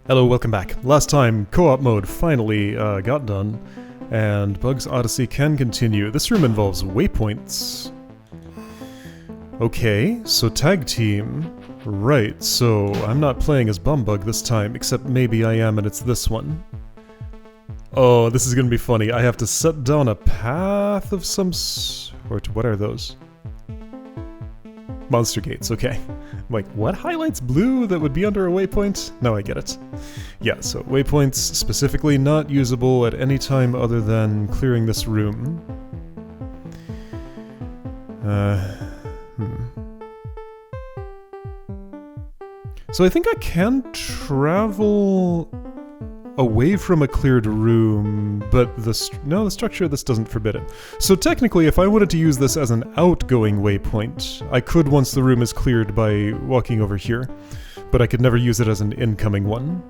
Hello, welcome back. Last time, co-op mode finally got done, and Bug's Odyssey can continue. This room involves waypoints. Okay, so tag team. Right, so I'm not playing as Bumbug this time, except maybe I am and it's this one. Oh, this is gonna be funny. I have to set down a path of some sort. What are those? Monster gates, okay. I'm like, what highlights blue that would be under a waypoint? Now I get it. Yeah, so waypoints specifically not usable at any time other than clearing this room. So I think I can travel away from a cleared room, but the structure of this doesn't forbid it. So technically, if I wanted to use this as an outgoing waypoint, I could once the room is cleared by walking over here, but I could never use it as an incoming one.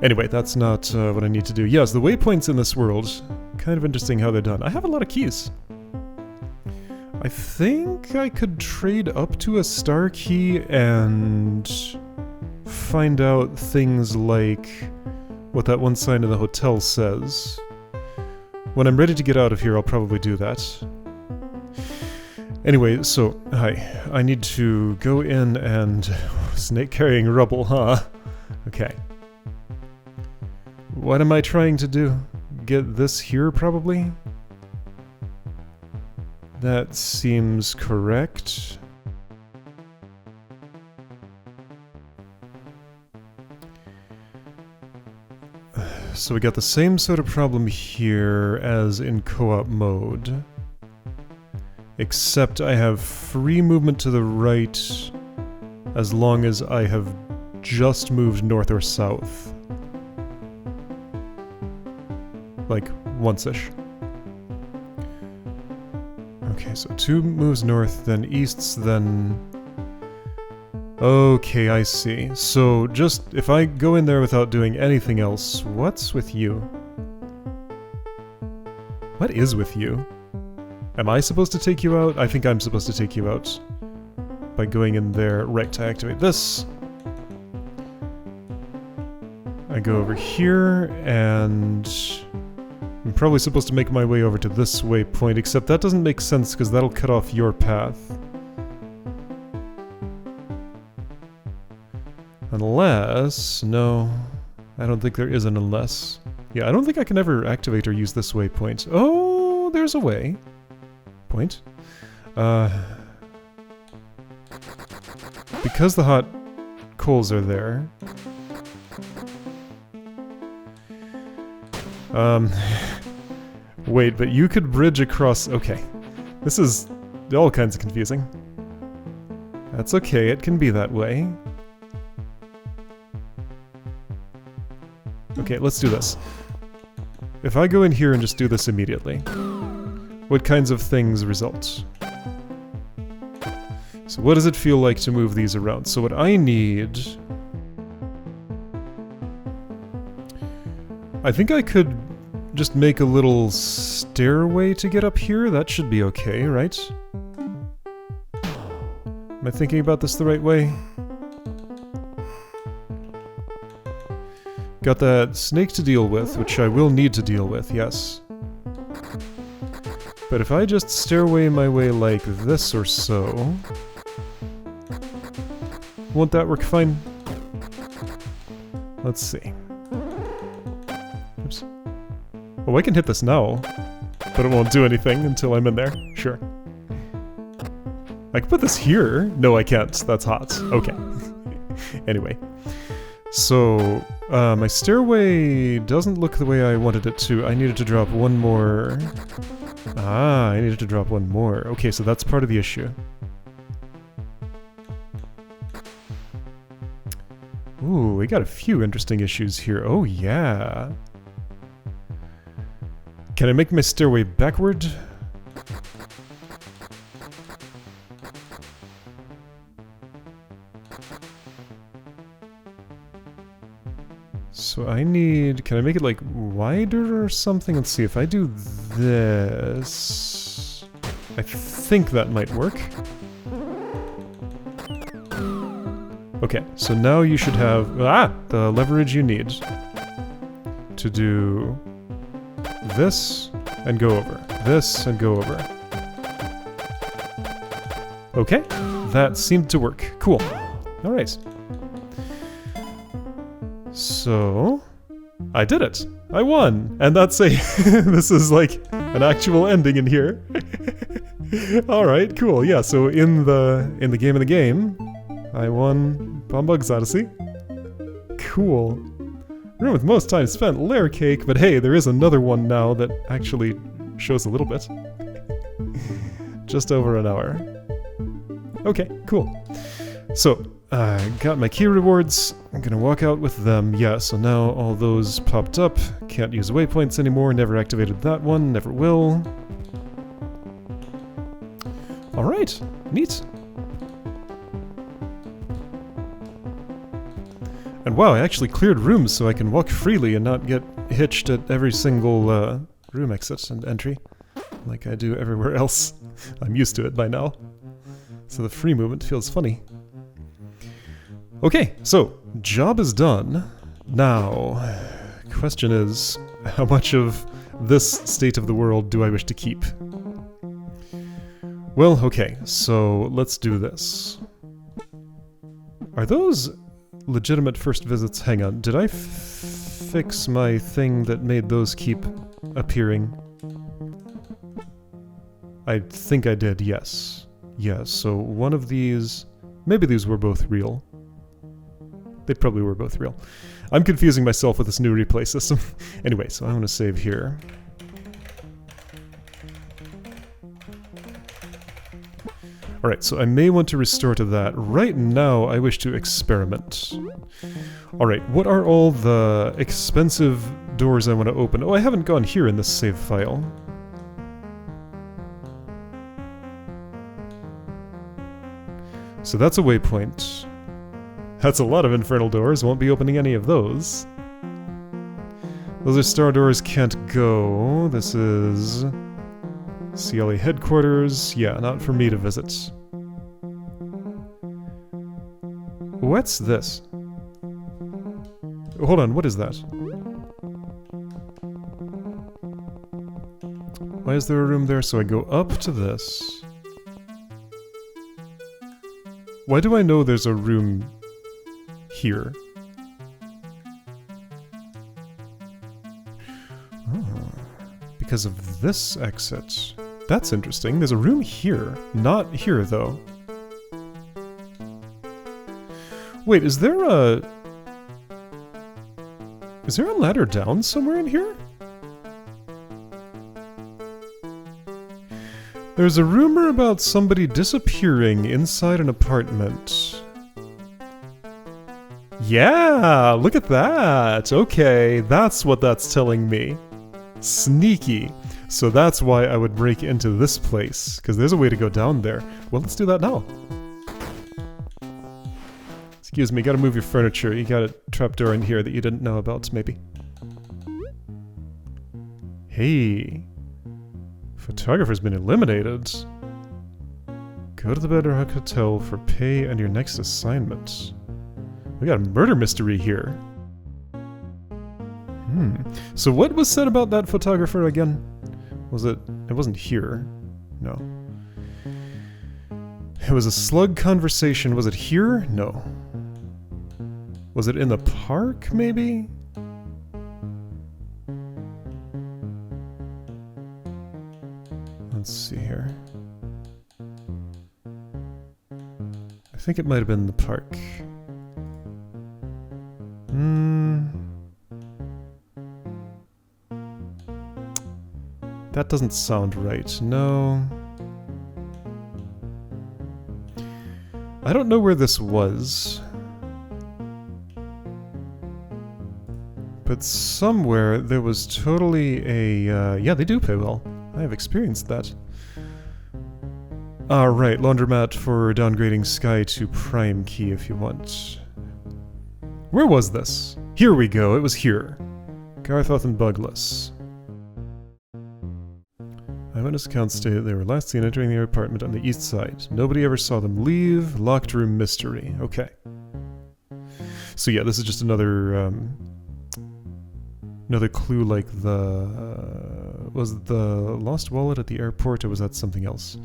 Anyway, that's not what I need to do. Yes, the waypoints in this world, kind of interesting how they're done. I have a lot of keys. I think I could trade up to a star key and find out things like what that one sign in the hotel says. When I'm ready to get out of here, I'll probably do that. Anyway, so, hi. I need to go in and... snake carrying rubble, huh? Okay. What am I trying to do? Get this here, probably? That seems correct. So we got the same sort of problem here as in co-op mode. Except I have free movement to the right as long as I have just moved north or south. Like, once-ish. Okay, so 2 moves north, then easts, then... Okay, I see. So, just, if I go in there without doing anything else, what's with you? What is with you? Am I supposed to take you out? I think I'm supposed to take you out. By going in there. Right, to activate this. I go over here, and... I'm probably supposed to make my way over to this waypoint, except that doesn't make sense because that'll cut off your path. Unless... no, I don't think there is an unless. Yeah, I don't think I can ever activate or use this waypoint. Oh, there's a way. Point. Because the hot coals are there... Wait, but you could bridge across... Okay. This is all kinds of confusing. That's okay, it can be that way. Okay, let's do this. If I go in here and just do this immediately, what kinds of things result? So what does it feel like to move these around? So what I need... I think I could just make a little stairway to get up here. That should be okay, right? Am I thinking about this the right way? Got that snake to deal with, which I will need to deal with, yes. But if I just stairway my way like this or so... Won't that work fine? Let's see. Oops. Oh, I can hit this now, but it won't do anything until I'm in there. Sure. I can put this here. No, I can't. That's hot. Okay. Anyway. So, my stairway doesn't look the way I wanted it to. I needed to drop one more. Ah, I needed to drop one more. Okay, so that's part of the issue. Ooh, we got a few interesting issues here. Oh, yeah. Can I make my stairway backward? So I need... Can I make it, like, wider or something? Let's see, if I do this... I think that might work. Okay, so now you should have the leverage you need to do this and go over. This and go over. Okay, that seemed to work. Cool. Alright. So, I did it. I won. And that's a... this is like an actual ending in here. Alright, cool. Yeah, so in the game of the game, I won Bombug's Odyssey. Cool. Room with most time spent, layer cake, but hey, there is another one now that actually shows a little bit. Just over an hour. Okay, cool. So, I got my key rewards. I'm gonna walk out with them. Yeah, so now all those popped up. Can't use waypoints anymore. Never activated that one. Never will. Alright, neat. And wow, I actually cleared rooms so I can walk freely and not get hitched at every single room exit and entry, like I do everywhere else. I'm used to it by now. So the free movement feels funny. Okay, so, job is done. Now, question is, how much of this state of the world do I wish to keep? Well, okay, so let's do this. Are those legitimate first visits? Hang on, did I fix my thing that made those keep appearing? I think I did, yes. Yes, so one of these... maybe these were both real. They probably were both real. I'm confusing myself with this new replay system. Anyway, so I'm going to save here. Alright, so I may want to restore to that. Right now, I wish to experiment. Alright, what are all the expensive doors I want to open? Oh, I haven't gone here in this save file. So that's a waypoint. That's a lot of infernal doors, won't be opening any of those. Those are star doors, can't go. This is... CLA headquarters. Yeah, not for me to visit. What's this? Hold on, what is that? Why is there a room there? So I go up to this. Why do I know there's a room here? Oh, because of this exit. That's interesting. There's a room here. Not here, though. Wait, is there a ladder down somewhere in here? There's a rumor about somebody disappearing inside an apartment. Yeah, look at that! Okay, that's what that's telling me. Sneaky. So that's why I would break into this place, because there's a way to go down there. Well, let's do that now. Excuse me, gotta move your furniture. You got a trapdoor in here that you didn't know about, maybe. Hey. Photographer's been eliminated. Go to the Bedrock Hotel for pay and your next assignment. We got a murder mystery here. So what was said about that photographer again? Was it... it wasn't here. No. It was a slug conversation. Was it here? No. Was it in the park, maybe? Let's see here. I think it might have been in the park. That doesn't sound right. No. I don't know where this was. But somewhere there was totally a... yeah, they do pay well. I have experienced that. Right, laundromat for downgrading Sky to Prime Key if you want. Where was this? Here we go, it was here. Garthoth and Bugless. Eyewitness accounts state they were last seen entering their apartment on the east side. Nobody ever saw them leave. Locked room mystery. Okay. So yeah, this is just another another clue like the... was it the lost wallet at the airport, or was that something else?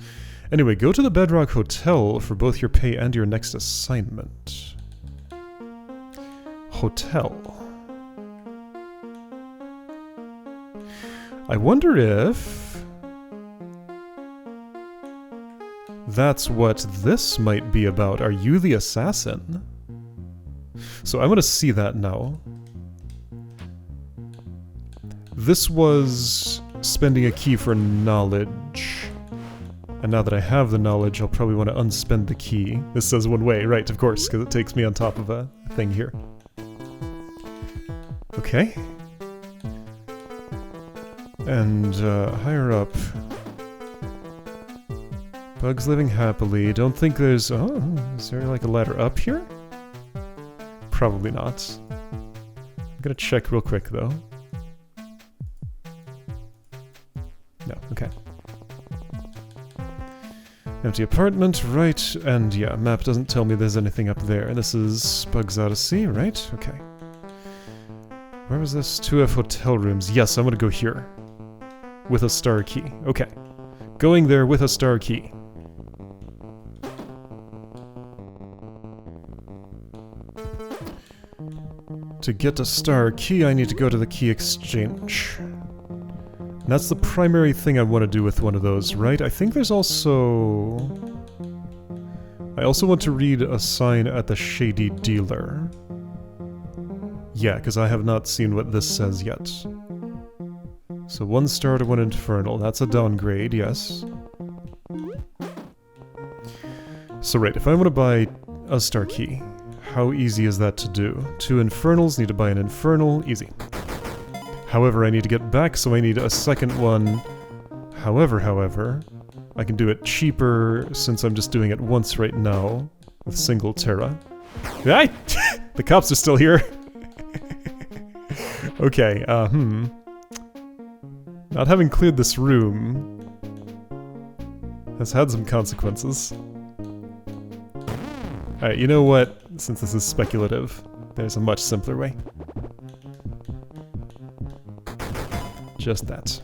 Anyway, go to the Bedrock Hotel for both your pay and your next assignment. Hotel. I wonder if... that's what this might be about. Are you the assassin? So I'm gonna see that now. This was spending a key for knowledge. And now that I have the knowledge, I'll probably want to unspend the key. This says one way, right, of course, because it takes me on top of a thing here. Okay. And higher up. Bugs living happily. Don't think there's... oh, is there like a ladder up here? Probably not. I'm gonna check real quick though. No, okay. Empty apartment, right, and yeah, map doesn't tell me there's anything up there. This is Bugs Odyssey, right? Okay. Where was this? 2F hotel rooms. Yes, I'm gonna go here. With a star key. Okay. Going there with a star key. To get a star key, I need to go to the key exchange. That's the primary thing I want to do with one of those, right? I think there's also... I also want to read a sign at the Shady Dealer. Yeah, because I have not seen what this says yet. So 1 star to 1 infernal. That's a downgrade, yes. So right, if I want to buy a star key, how easy is that to do? 2 infernals, need to buy an infernal, easy. However, I need to get back, so I need a second one. However, I can do it cheaper since I'm just doing it once right now with single Terra. Ah! The cops are still here. Okay, not having cleared this room has had some consequences. Alright, you know what? Since this is speculative, there's a much simpler way. Just that.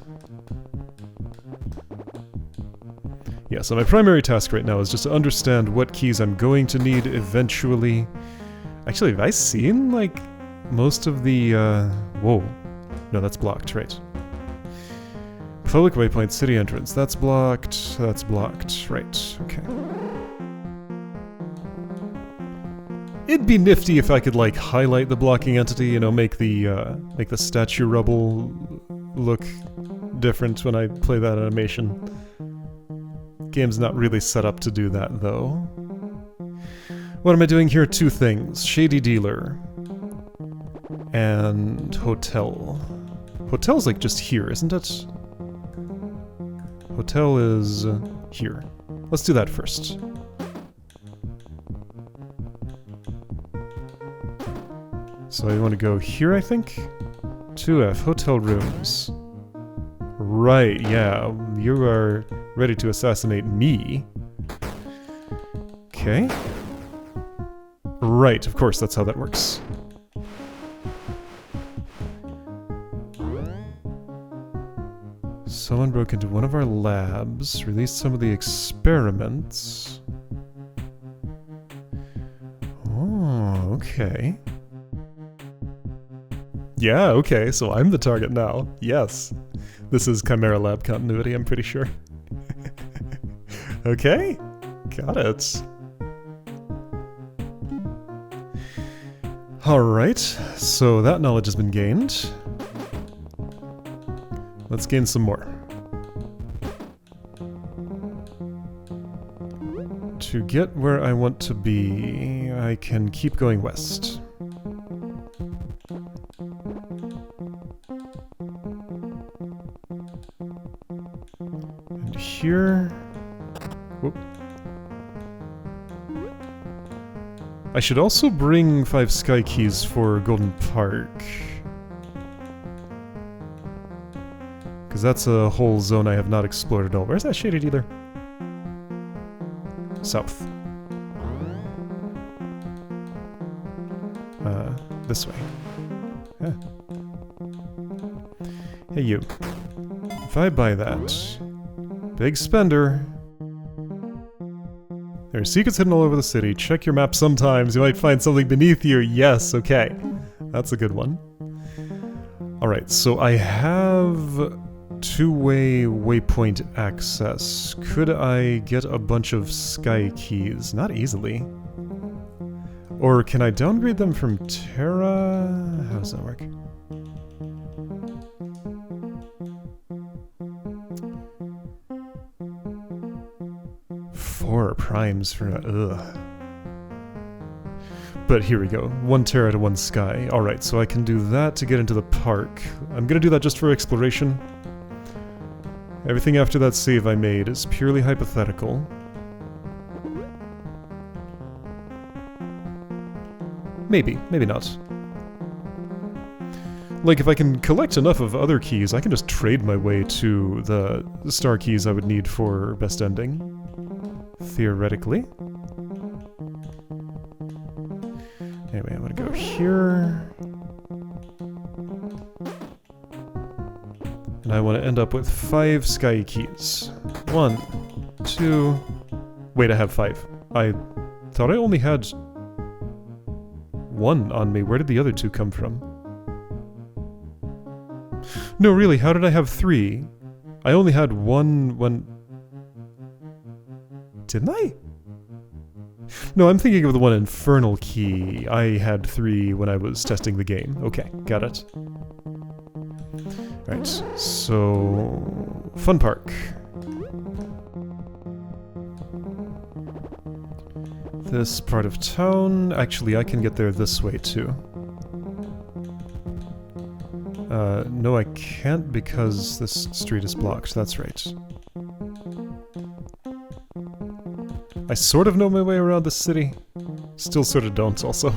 Yeah, so my primary task right now is just to understand what keys I'm going to need eventually. Actually, have I seen, like, most of the, whoa. No, that's blocked, right. Public waypoint, city entrance. That's blocked, right, okay. It'd be nifty if I could, like, highlight the blocking entity, you know, make the statue rubble look different when I play that animation. Game's not really set up to do that, though. What am I doing here? 2 things. Shady Dealer. And Hotel. Hotel's like just here, isn't it? Hotel is here. Let's do that first. So I want to go here, I think? 2F, hotel rooms. Right, yeah, you are ready to assassinate me. Okay. Right, of course, that's how that works. Someone broke into one of our labs, released some of the experiments. Oh, okay. Yeah, okay, so I'm the target now. Yes. This is Chimera Lab continuity, I'm pretty sure. Okay, got it. Alright, so that knowledge has been gained. Let's gain some more. To get where I want to be, I can keep going west. And here... Whoop. I should also bring 5 sky keys for Golden Park. Because that's a whole zone I have not explored at all. Where's that Shady Dealer? South. this way. Yeah. Hey, you. If I buy that... Big spender. There are secrets hidden all over the city. Check your map sometimes. You might find something beneath you. Yes, okay. That's a good one. Alright, so I have two-way waypoint access. Could I get a bunch of sky keys? Not easily. Or can I downgrade them from Terra? How does that work? Four primes for ugh. But here we go. 1 Terra to 1 sky. Alright, so I can do that to get into the park. I'm gonna do that just for exploration. Everything after that save I made is purely hypothetical. Maybe, maybe not. Like, if I can collect enough of other keys, I can just trade my way to the star keys I would need for best ending. Theoretically. Anyway, I'm gonna go here. And I want to end up with 5 sky keys. 1, 2... Wait, I have 5. I thought I only had 1 on me. Where did the other 2 come from? No, really, how did I have 3? I only had 1 when... Didn't I? No, I'm thinking of the one infernal key. I had 3 when I was testing the game. Okay, got it. Right, so... Fun Park. This part of town... Actually, I can get there this way, too. No, I can't because this street is blocked. That's right. I sort of know my way around the city. Still sort of don't, also.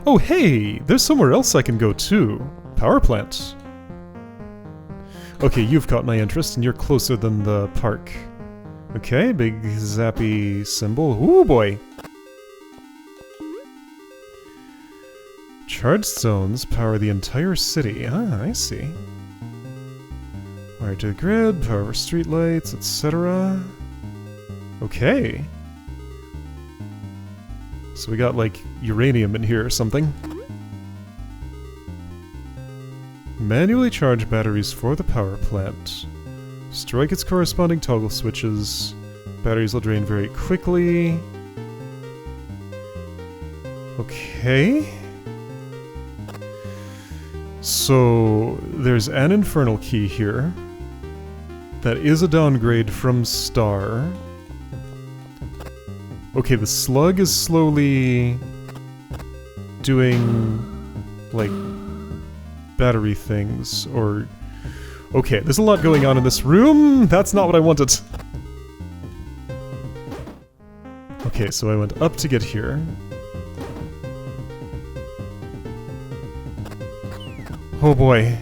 Oh, hey! There's somewhere else I can go, too. Power plant. Okay, you've caught my interest, and you're closer than the park. Okay, big zappy symbol. Ooh, boy! Charged zones power the entire city. Ah, I see. Wire to the grid, power over streetlights, etc. Okay. So we got, like, uranium in here or something. Manually charge batteries for the power plant. Strike its corresponding toggle switches. Batteries will drain very quickly. Okay. So, there's an infernal key here. That is a downgrade from Star. Okay, the slug is slowly doing, like, battery things, or... Okay, there's a lot going on in this room! That's not what I wanted! Okay, so I went up to get here. Oh boy.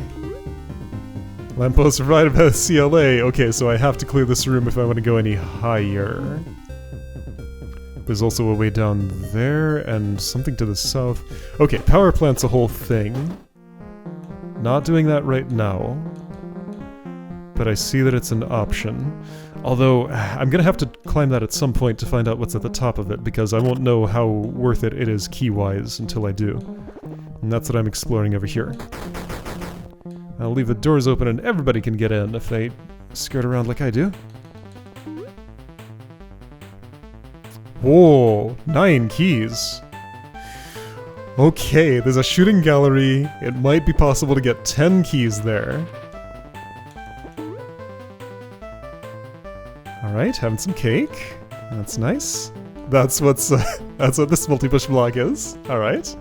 Lamppost provided by the CLA. Okay, so I have to clear this room if I want to go any higher. There's also a way down there, and something to the south. Okay, power plant's a whole thing. Not doing that right now. But I see that it's an option. Although, I'm gonna have to climb that at some point to find out what's at the top of it, because I won't know how worth it is key-wise until I do. And that's what I'm exploring over here. I'll leave the doors open and everybody can get in if they skirt around like I do. Whoa, 9 keys. Okay, there's a shooting gallery. It might be possible to get 10 keys there. Alright, having some cake. That's nice. That's what this multi-push block is. Alright.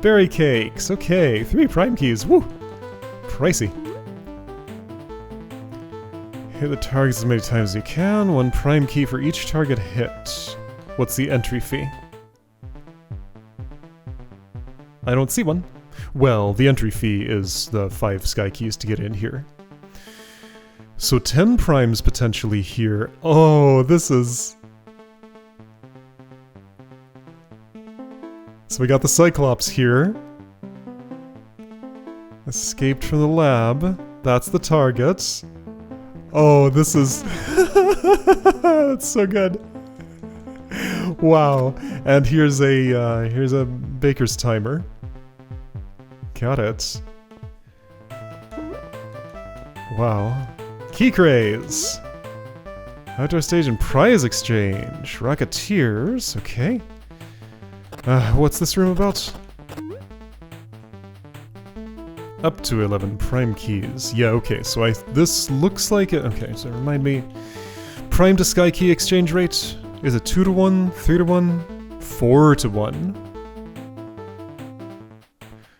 Berry cakes, okay. 3 prime keys, woo! Pricey. Hit the targets as many times as you can. 1 prime key for each target hit. What's the entry fee? I don't see one. Well, the entry fee is the 5 sky keys to get in here. So 10 primes potentially here. Oh, this is... So we got the Cyclops here. Escaped from the lab. That's the target. Oh, this is... That's so good. Wow. And here's a baker's timer. Got it. Wow. Key craze. Outdoor stage and prize exchange. Rocketeers. Okay. What's this room about? Up to 11 prime keys. Yeah, okay, so this looks like it. Okay, so remind me. Prime to sky key exchange rate. Is it 2 to 1, 3 to 1, 4 to 1?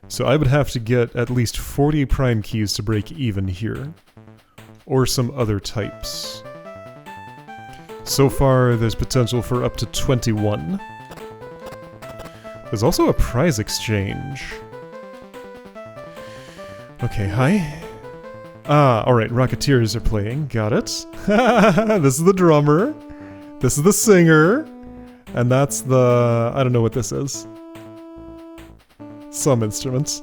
So I would have to get at least 40 prime keys to break even here. Or some other types. So far, there's potential for up to 21. There's also a prize exchange. Okay, hi. Ah, alright, Rocketeers are playing. Got it. This is the drummer. This is the singer. And that's the... I don't know what this is. Some instruments.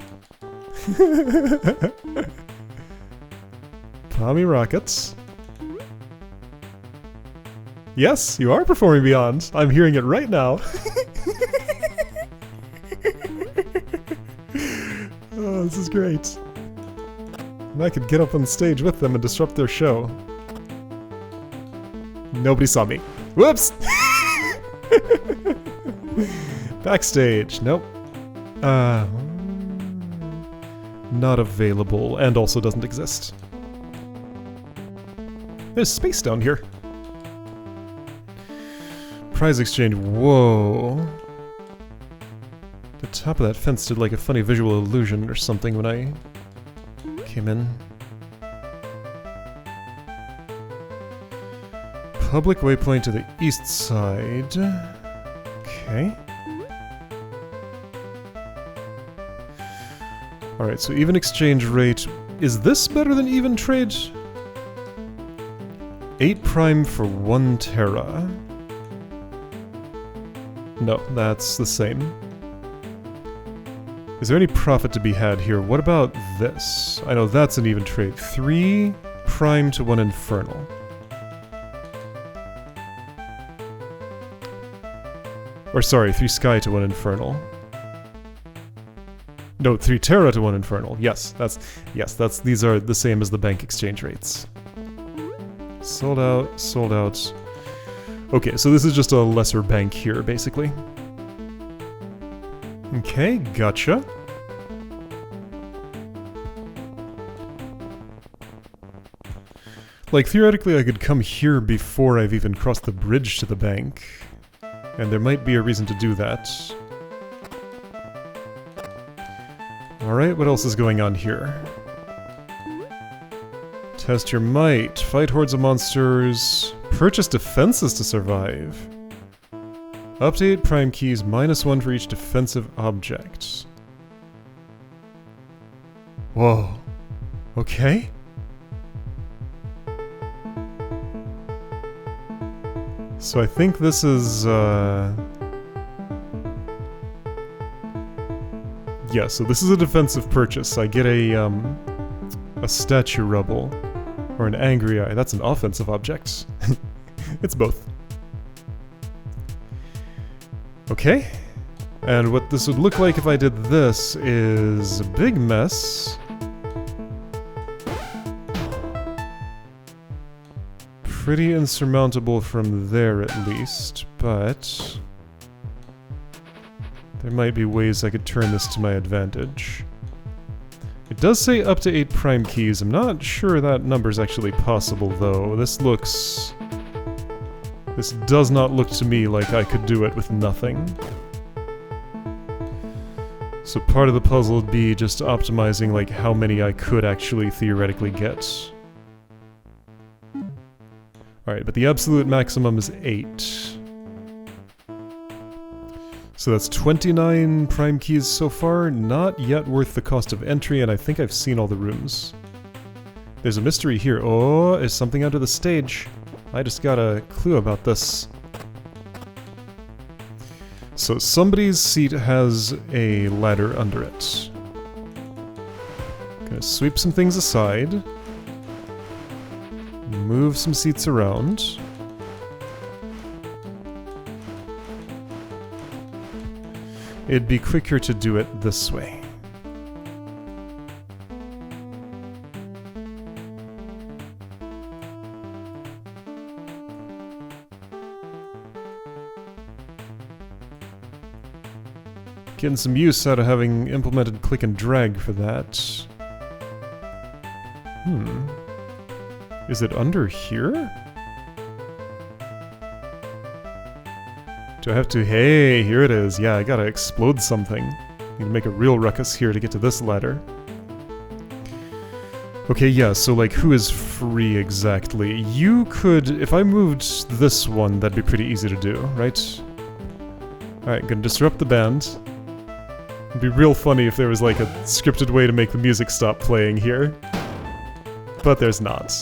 Tommy Rockets. Yes, you are performing Beyond. I'm hearing it right now. Oh, this is great. And I could get up on stage with them and disrupt their show. Nobody saw me. Whoops! Backstage. Nope. Not available, and also doesn't exist. There's space down here. Prize exchange. Whoa. The top of that fence did like a funny visual illusion or something when I came in. Public waypoint to the east side. Okay. Alright, so even exchange rate. Is this better than even trade? 8 prime for 1 Terra. No, that's the same. Is there any profit to be had here? What about this? I know that's an even trade. 3 prime to 1 infernal. Or sorry, 3 sky to 1 infernal. No, 3 Terra to 1 infernal. Yes, these are the same as the bank exchange rates. Sold out, sold out. Okay, so this is just a lesser bank here, basically. Okay, gotcha. Like, theoretically I could come here before I've even crossed the bridge to the bank. And there might be a reason to do that. Alright, what else is going on here? Test your might. Fight hordes of monsters. Purchase defenses to survive. Update prime keys, -1 for each defensive object. Whoa. Okay. So I think this is, yeah, so this is a defensive purchase. I get a statue rubble. Or an angry eye. That's an offensive object. It's both. Okay. And what this would look like if I did this is a big mess. Pretty insurmountable from there at least, but there might be ways I could turn this to my advantage. It does say up to 8 prime keys. I'm not sure that number's actually possible though. This does not look to me like I could do it with nothing. So part of the puzzle would be just optimizing like how many I could actually theoretically get. Alright, but the absolute maximum is 8. So that's 29 prime keys so far, not yet worth the cost of entry, and I think I've seen all the rooms. There's a mystery here. Oh, is something under the stage. I just got a clue about this. So somebody's seat has a ladder under it. Gonna sweep some things aside. Move some seats around. It'd be quicker to do it this way. Getting some use out of having implemented click and drag for that. Is it under here? Do I have to... Hey, here it is. Yeah, I gotta explode something. Need to make a real ruckus here to get to this ladder. Okay, yeah, so like, who is free exactly? You could... If I moved this one, that'd be pretty easy to do, right? Alright, gonna disrupt the band. It'd be real funny if there was like a scripted way to make the music stop playing here. But there's not.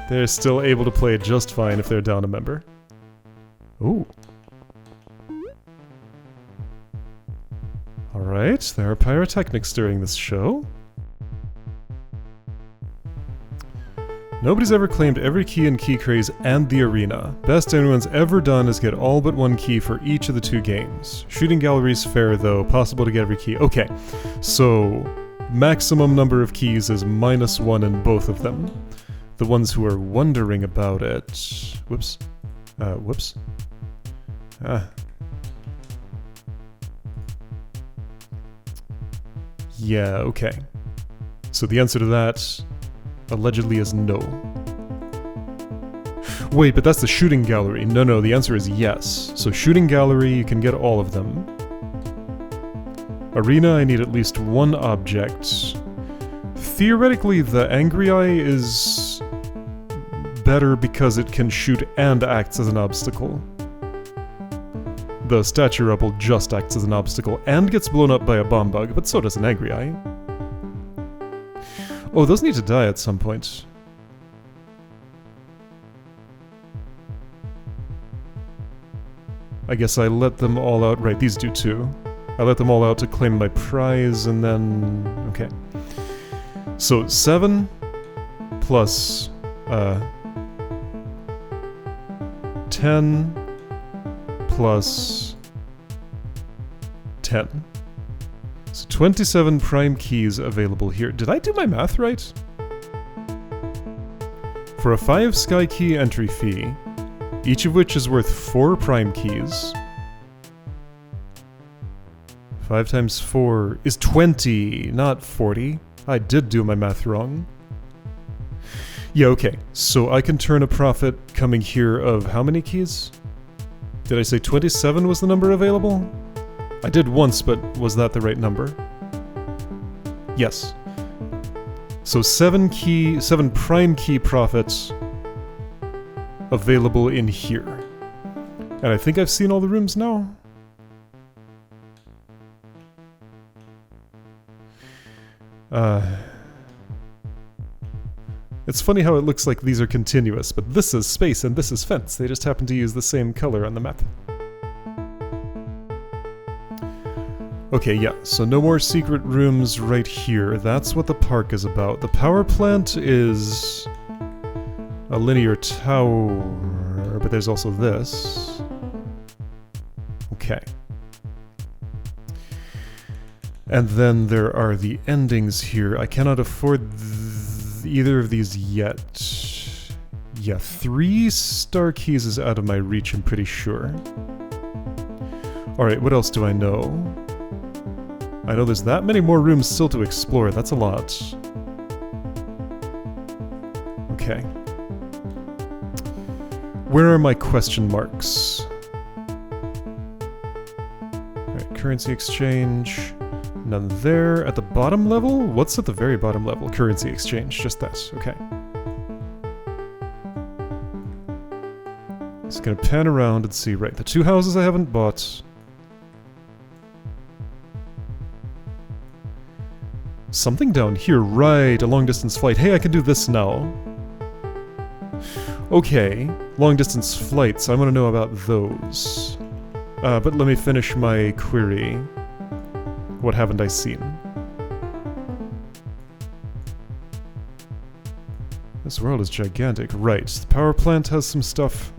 They're still able to play just fine if they're down a member. Ooh. Alright, there are pyrotechnics during this show. Nobody's ever claimed every key in Key Craze and the arena. Best anyone's ever done is get all but one key for each of the two games. Shooting gallery's fair though, possible to get every key. Okay, so maximum number of keys is -1 in both of them. The ones who are wondering about it... Whoops. Whoops. Yeah, okay. So the answer to that, allegedly, is no. Wait, but that's the shooting gallery. No, the answer is yes. So shooting gallery, you can get all of them. Arena, I need at least one object. Theoretically, the Angry Eye is better because it can shoot and acts as an obstacle. The Statue Rebel just acts as an obstacle and gets blown up by a bomb bug, but so does an Angry Eye. Oh, those need to die at some point. I guess I let them all out. Right, these do too. I let them all out to claim my prize, and then... Okay. So, 7 plus... 10 plus 10. So 27 prime keys available here. Did I do my math right? For a 5 sky key entry fee, each of which is worth 4 prime keys. 5 times 4 is 20, not 40. I did do my math wrong. Yeah, okay. So I can turn a profit coming here of how many keys? Did I say 27 was the number available? I did once, but was that the right number? Yes. So 7 prime key profits available in here. And I think I've seen all the rooms now. It's funny how it looks like these are continuous, but this is space and this is fence. They just happen to use the same color on the map. Okay, yeah, so no more secret rooms right here. That's what the park is about. The power plant is a linear tower, but there's also this. Okay. And then there are the endings here. I cannot afford either of these yet. Yeah, 3 star keys is out of my reach, I'm pretty sure. Alright, what else do I know? I know there's that many more rooms still to explore, that's a lot. Okay. Where are my question marks? Alright, currency exchange. None there. At the bottom level? What's at the very bottom level? Currency exchange, just that. Okay. Just gonna pan around and see. Right, the 2 houses I haven't bought. Something down here, right, a long distance flight. Hey, I can do this now. Okay, long distance flights, I want to know about those. But let me finish my query. What haven't I seen? This world is gigantic. Right, the power plant has some stuff.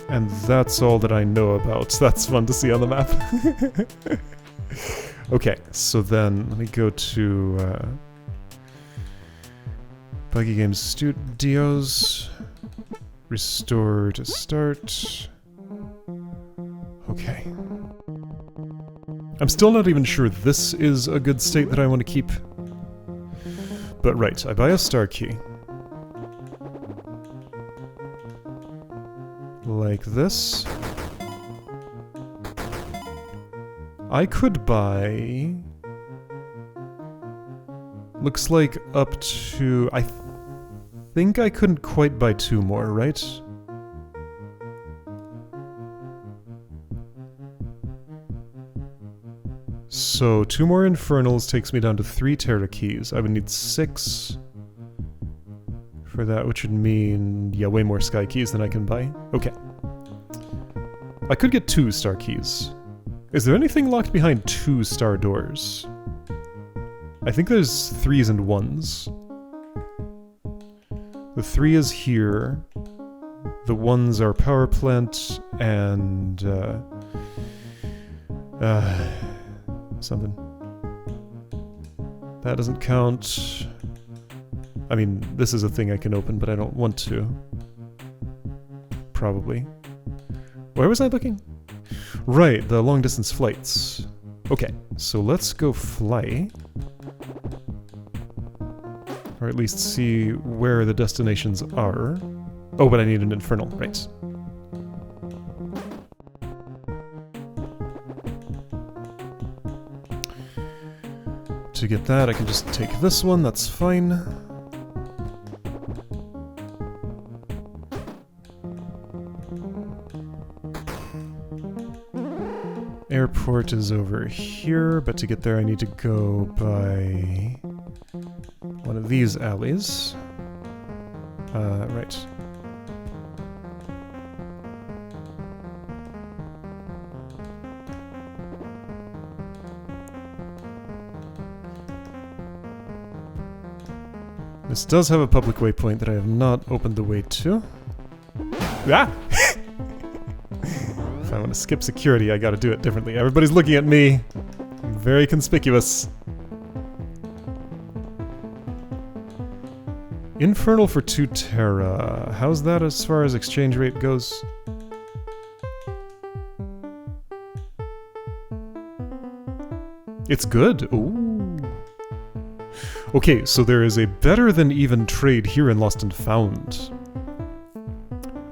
And that's all that I know about. That's fun to see on the map. Okay, so then let me go to Buggy Games Studios. Restore to start. Okay. I'm still not even sure this is a good state that I want to keep. But right, I buy a star key. Like this. I could buy... Looks like up to... I think I couldn't quite buy 2 more, right? So 2 more Infernals takes me down to 3 Terra keys. I would need 6 for that, which would mean, yeah, way more Sky keys than I can buy. Okay. I could get 2 star keys. Is there anything locked behind 2 star doors? I think there's 3s and 1s. The 3 is here. The 1s are power plant and something. That doesn't count. I mean, this is a thing I can open, but I don't want to. Probably. Where was I looking? Right, the long-distance flights. Okay, so let's go fly. Or at least see where the destinations are. Oh, but I need an Infernal, right. To get that, I can just take this one, that's fine. Airport is over here, but to get there I need to go by one of these alleys. Right. This does have a public waypoint that I have not opened the way to. Ah! If I want to skip security, I gotta do it differently. Everybody's looking at me. I'm very conspicuous. Infernal for 2 Terra. How's that as far as exchange rate goes? It's good. Ooh. Okay, so there is a better than even trade here in Lost and Found.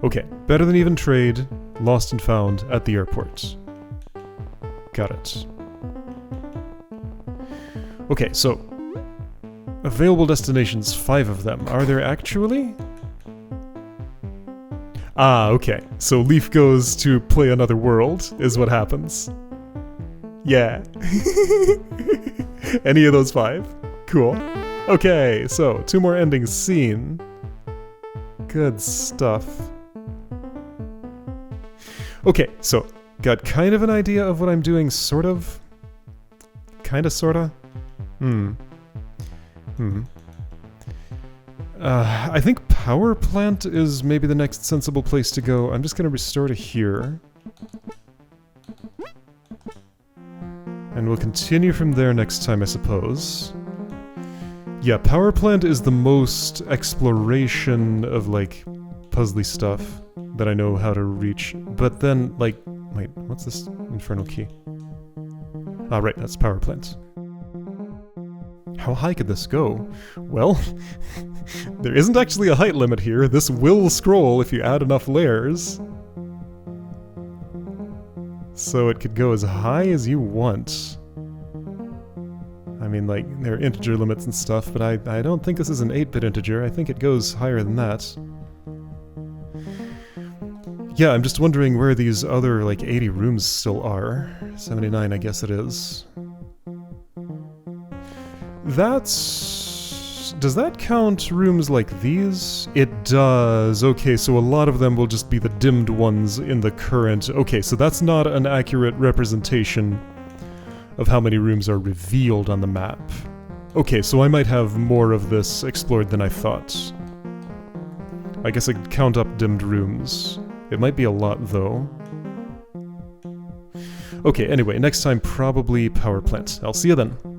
Okay, better than even trade, Lost and Found at the airport. Got it. Okay, so available destinations, 5 of them. Are there actually? Ah, okay. So Leaf goes to play another world, is what happens. Yeah. Any of those 5? Cool. Okay, so 2 more endings seen. Good stuff. Okay, so got kind of an idea of what I'm doing, sort of. Kinda, sorta. I think power plant is maybe the next sensible place to go. I'm just gonna restore to here. And we'll continue from there next time, I suppose. Yeah, power plant is the most exploration of, like, puzzly stuff that I know how to reach. But then, like, wait, what's this infernal key? Ah, right, that's power plant. How high could this go? Well, there isn't actually a height limit here. This will scroll if you add enough layers. So it could go as high as you want. I mean, like, there are integer limits and stuff, but I don't think this is an 8-bit integer. I think it goes higher than that. Yeah, I'm just wondering where these other, like, 80 rooms still are. 79, I guess it is. That's does that count rooms like these? It does. Okay, so a lot of them will just be the dimmed ones in the current. Okay, so that's not an accurate representation of how many rooms are revealed on the map. Okay, so I might have more of this explored than I thought. I guess I could count up dimmed rooms. It might be a lot, though. Okay, anyway, next time probably power plant. I'll see you then.